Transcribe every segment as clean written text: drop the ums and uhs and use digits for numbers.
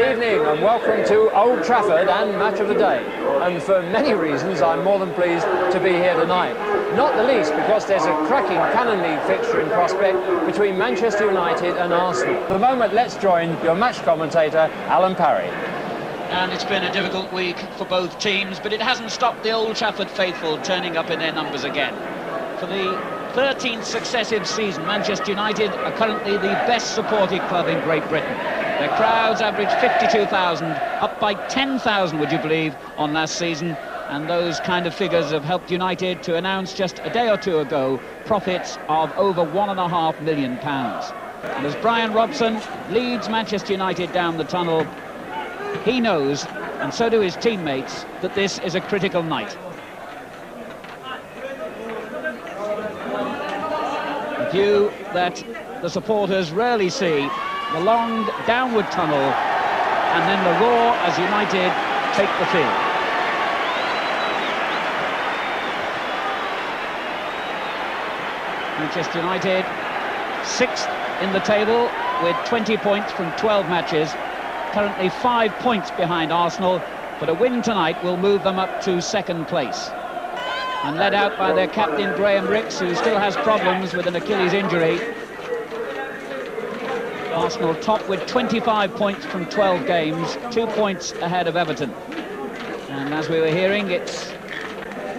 Good evening and welcome to Old Trafford and Match of the Day. And for many reasons, I'm more than pleased to be here tonight. Not the least because there's a cracking Canon League fixture in prospect between Manchester United and Arsenal. For the moment, let's join your match commentator, Alan Parry. And it's been a difficult week for both teams, but it hasn't stopped the Old Trafford faithful turning up in their numbers again. For the 13th successive season, Manchester United are currently the best supported club in Great Britain. Their crowds average 52,000, up by 10,000, would you believe, on last season. And those kind of figures have helped United to announce just a day or two ago profits of over £1.5 million. And as Brian Robson leads Manchester United down the tunnel, he knows, and so do his teammates, that this is a critical night. A view that the supporters rarely see, the long downward tunnel, and then the roar as United take the field. Manchester United, 6th in the table with 20 points from 12 matches, currently 5 points behind Arsenal, but a win tonight will move them up to 2nd place. And led out by their captain Graham Rix, who still has problems with an Achilles injury. Arsenal top with 25 points from 12 games, 2 points ahead of Everton. And as we were hearing, it's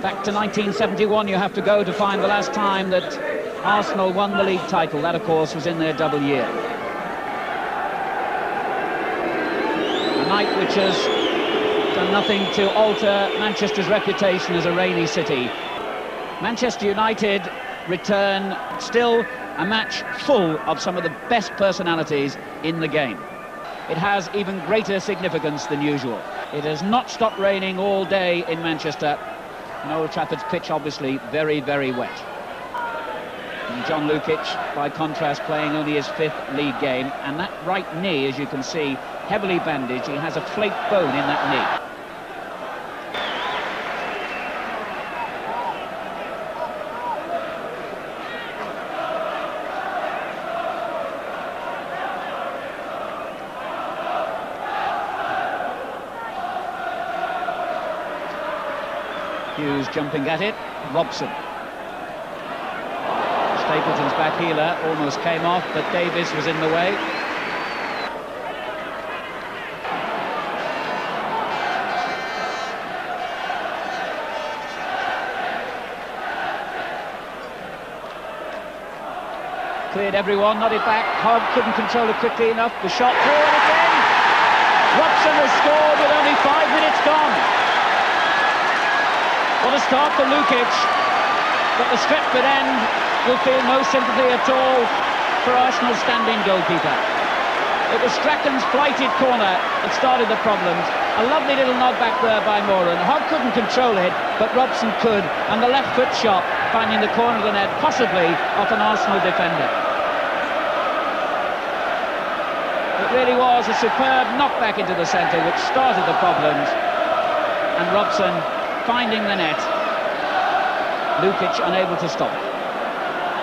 back to 1971 you have to go to find the last time that Arsenal won the league title. That, of course, was in their double year. A night which has done nothing to alter Manchester's reputation as a rainy city. Manchester United return still a match full of some of the best personalities in the game. It has even greater significance than usual. It has not stopped raining all day in Manchester, and Old Trafford's pitch obviously very, very wet. And John Lukic, by contrast, playing only his 5th league game, and that right knee, as you can see, heavily bandaged. He has a flake bone in that knee. Hughes jumping at it, Robson. Stapleton's back heeler almost came off, but Davis was in the way. Cleared everyone, nodded back. Hogg couldn't control it quickly enough. The shot through and again. Robson has scored with only 5 minutes gone. What a start for Lukic, but the Stretford end will feel no sympathy at all for Arsenal's standing goalkeeper. It was Strachan's flighted corner that started the problems. A lovely little nod back there by Moran. Hogg couldn't control it, but Robson could, and the left foot shot finding the corner of the net, possibly off an Arsenal defender. It really was a superb knockback into the centre which started the problems, and Robson finding the net, Lukic unable to stop it.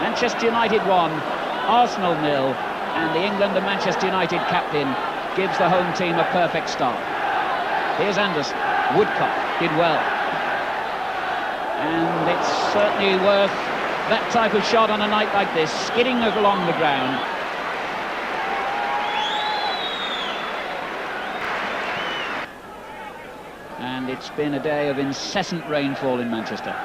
Manchester United 1, Arsenal 0, and the England and Manchester United captain gives the home team a perfect start. Here's Anderson. Woodcock did well. And it's certainly worth that type of shot on a night like this, skidding along the ground. And it's been a day of incessant rainfall in Manchester.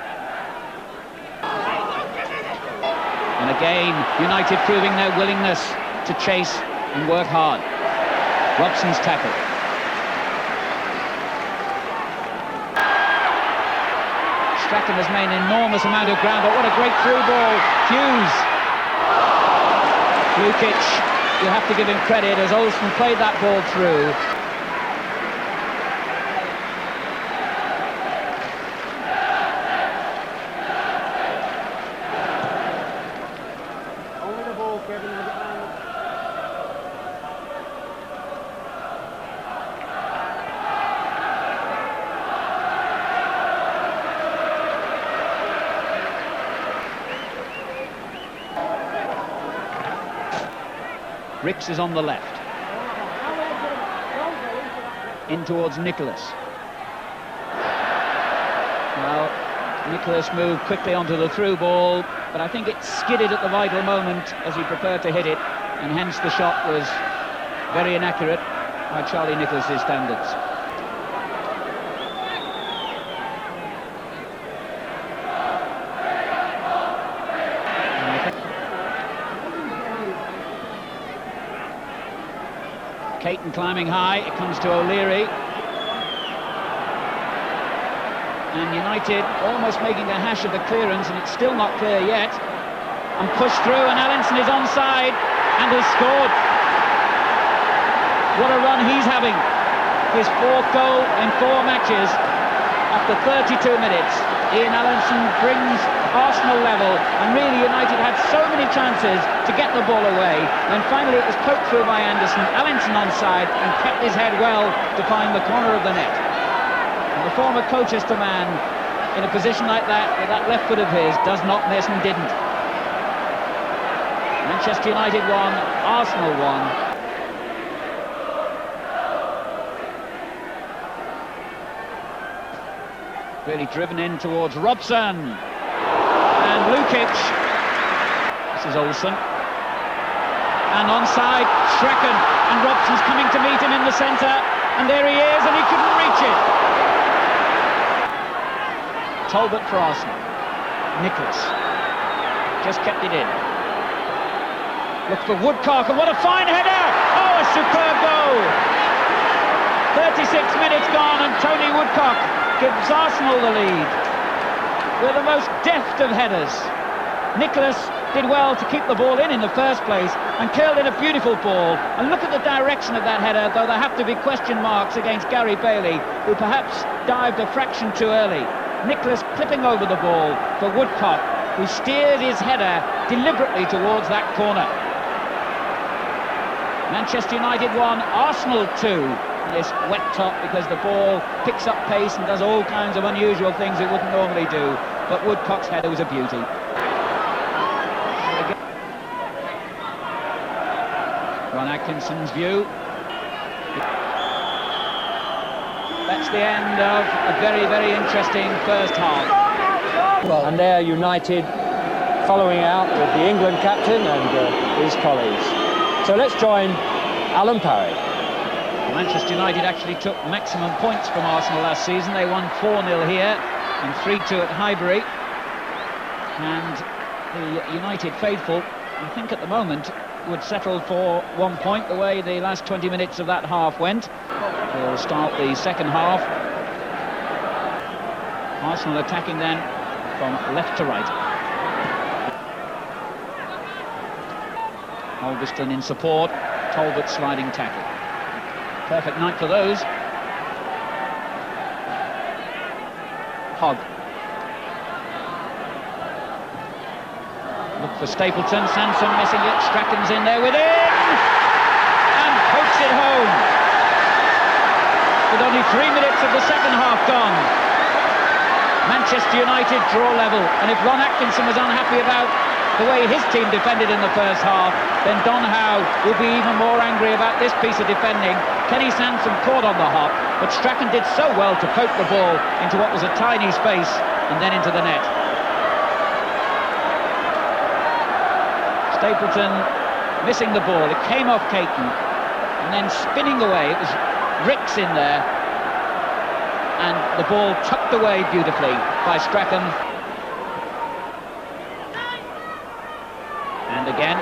And again, United proving their willingness to chase and work hard. Robson's tackle. Strachan has made an enormous amount of ground, but what a great through ball. Hughes. Lukic, you have to give him credit as Olsen played that ball through. Rix is on the left. in towards Nicholas. Well, Nicholas moved quickly onto the through ball, but I think it skidded at the vital moment as he prepared to hit it, and hence the shot was very inaccurate by Charlie Nicholas's standards. Caton climbing high, it comes to O'Leary. And United almost making a hash of the clearance, and it's still not clear yet. And pushed through, and Allinson is onside and has scored. What a run he's having. His 4th goal in 4 matches. After 32 minutes, Ian Allinson brings Arsenal level, and really United had so many chances to get the ball away, and finally it was poked through by Anderson. Allinson onside and kept his head well to find the corner of the net. And the former Colchester man, in a position like that, with that left foot of his, does not miss and didn't. Manchester United won, Arsenal won. Really driven in towards Robson. And Lukic. This is Olsen. And onside, Strachan. And Robson's coming to meet him in the centre. And there he is, and he couldn't reach it. Talbot for Arsenal. Nicholas. Just kept it in. Look for Woodcock, and what a fine header! Oh, a superb goal! 36 minutes gone, and Tony Woodcock gives Arsenal the lead with the most deft of headers. Nicholas did well to keep the ball in the first place and curled in a beautiful ball. And look at the direction of that header, though there have to be question marks against Gary Bailey, who perhaps dived a fraction too early. Nicholas clipping over the ball for Woodcock, who steered his header deliberately towards that corner. Manchester United won, Arsenal 2. This wet top, because the ball picks up pace and does all kinds of unusual things it wouldn't normally do, but Woodcock's header was a beauty. Ron Atkinson's view. That's the end of a very, very interesting first half. And there United following out with the England captain and his colleagues. So let's join Alan Parry. Manchester United actually took maximum points from Arsenal last season. They won 4-0 here and 3-2 at Highbury. And the United faithful, I think at the moment, would settle for 1 point the way the last 20 minutes of that half went. We'll start the second half. Arsenal attacking then from left to right. Alveston in support, Talbot sliding tackle. Perfect night for those. Hogg. Look for Stapleton, Sanson missing it, Strachan's in there with it, and pokes it home. With only 3 minutes of the second half gone, Manchester United draw level, and if Ron Atkinson was unhappy about the way his team defended in the first half, then Don Howe will be even more angry about this piece of defending. Kenny Sanson caught on the hop, but Strachan did so well to poke the ball into what was a tiny space and then into the net. Stapleton missing the ball, it came off Caton and then spinning away. It was Ricks in there, and the ball tucked away beautifully by Strachan. And again,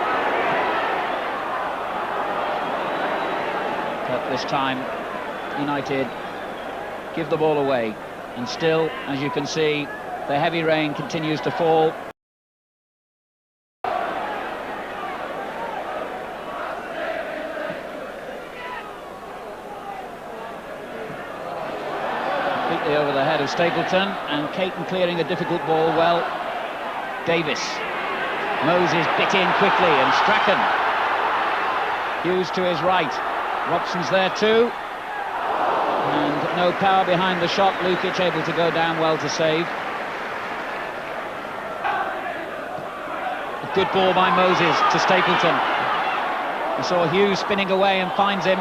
but this time United give the ball away, and still, as you can see, the heavy rain continues to fall. Completely over the head of Stapleton, and Caton clearing a difficult ball well. Davis. Moses bit in quickly, and Strachan. Hughes to his right. Robson's there too. And no power behind the shot. Lukic able to go down well to save. A good ball by Moses to Stapleton. We saw Hughes spinning away and finds him.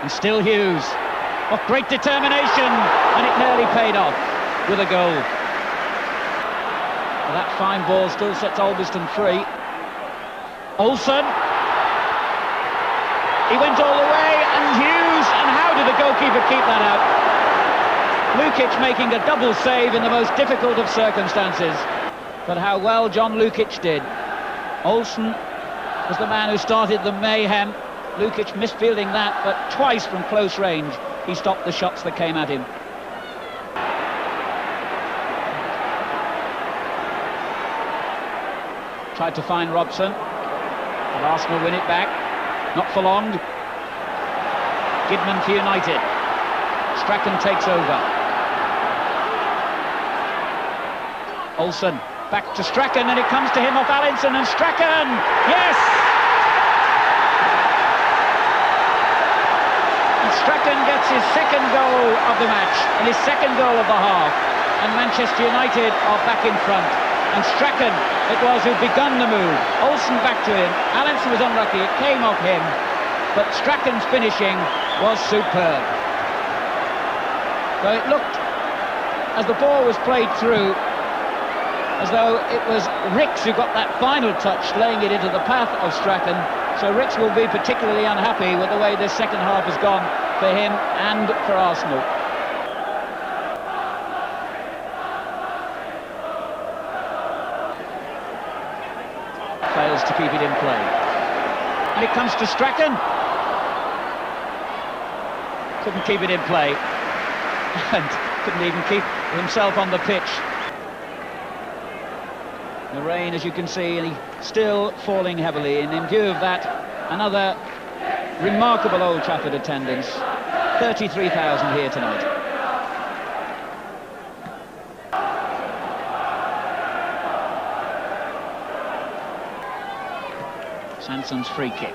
And still Hughes. What great determination, and it nearly paid off with a goal. Well, that fine ball still sets Albiston free. Olsen. He went all the way, and Hughes, and how did the goalkeeper keep that out? Lukic making a double save in the most difficult of circumstances. But how well John Lukic did. Olsen was the man who started the mayhem. Lukic misfielding that, but twice from close range he stopped the shots that came at him. Tried to find Robson, and Arsenal win it back. Not for long. Gidman for United. Strachan takes over. Olsen back to Strachan, and it comes to him off Allinson, and Strachan, yes! And Strachan gets his second goal of the match, and his second goal of the half, and Manchester United are back in front. And Strachan, it was who'd begun the move. Olsen back to him. Allinson was unlucky, it came off him, but Strachan's finishing was superb. So it looked, as the ball was played through, as though it was Ricks who got that final touch, laying it into the path of Strachan. So Ricks will be particularly unhappy with the way this second half has gone for him and for Arsenal. Fails to keep it in play. And it comes to Strachan. Couldn't keep it in play. And couldn't even keep himself on the pitch. The rain, as you can see, and still falling heavily, and in view of that, another remarkable Old Trafford attendance. 33,000 here tonight. Sanson's free kick.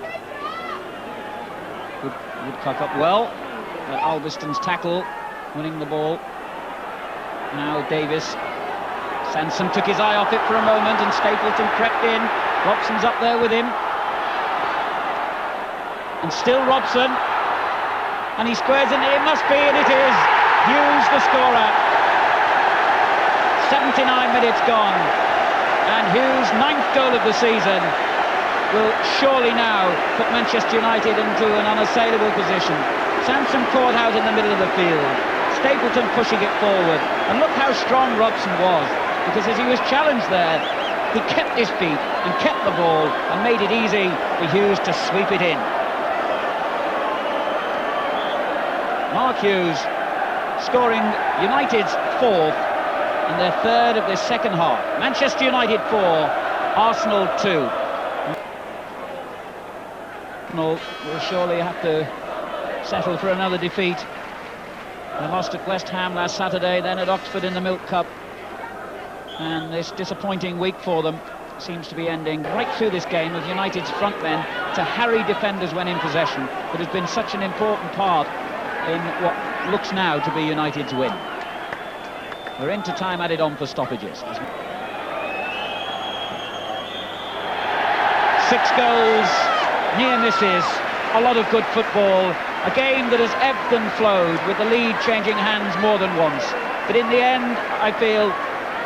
Woodcock up well, but Albiston's tackle, winning the ball. Now Davis. Sanson took his eye off it for a moment, and Stapleton crept in. Robson's up there with him. And still Robson. And he squares in, it must be, and it is. Hughes the scorer. 79 minutes gone. And Hughes' 9th goal of the season will surely now put Manchester United into an unassailable position. Sanson caught out in the middle of the field. Stapleton pushing it forward. And look how strong Robson was. Because as he was challenged there, he kept his feet and kept the ball and made it easy for Hughes to sweep it in. Mark Hughes scoring United's 4th and their 3rd of this second half. Manchester United 4, Arsenal 2. Arsenal will surely have to settle for another defeat. They lost at West Ham last Saturday, then at Oxford in the Milk Cup. And this disappointing week for them seems to be ending right through this game with United's front men to harry defenders when in possession, that has been such an important part in what looks now to be United's win. We're into time added on for stoppages. 6 goals, near misses, a lot of good football, a game that has ebbed and flowed with the lead changing hands more than once. But in the end, I feel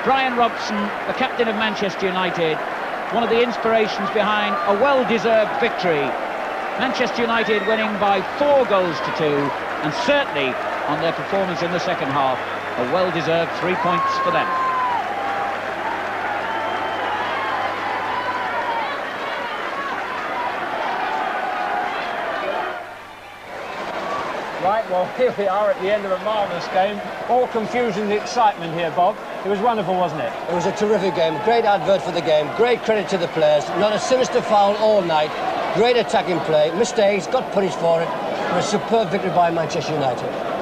Brian Robson, the captain of Manchester United, one of the inspirations behind a well-deserved victory. Manchester United winning by 4 goals to 2, and certainly on their performance in the second half, a well-deserved 3 points for them. Right, well, here we are at the end of a marvellous game. All confusion and excitement here, Bob. It was wonderful, wasn't it? It was a terrific game. Great advert for the game. Great credit to the players. Not a sinister foul all night. Great attacking play. Mistakes, got punished for it. It was a superb victory by Manchester United.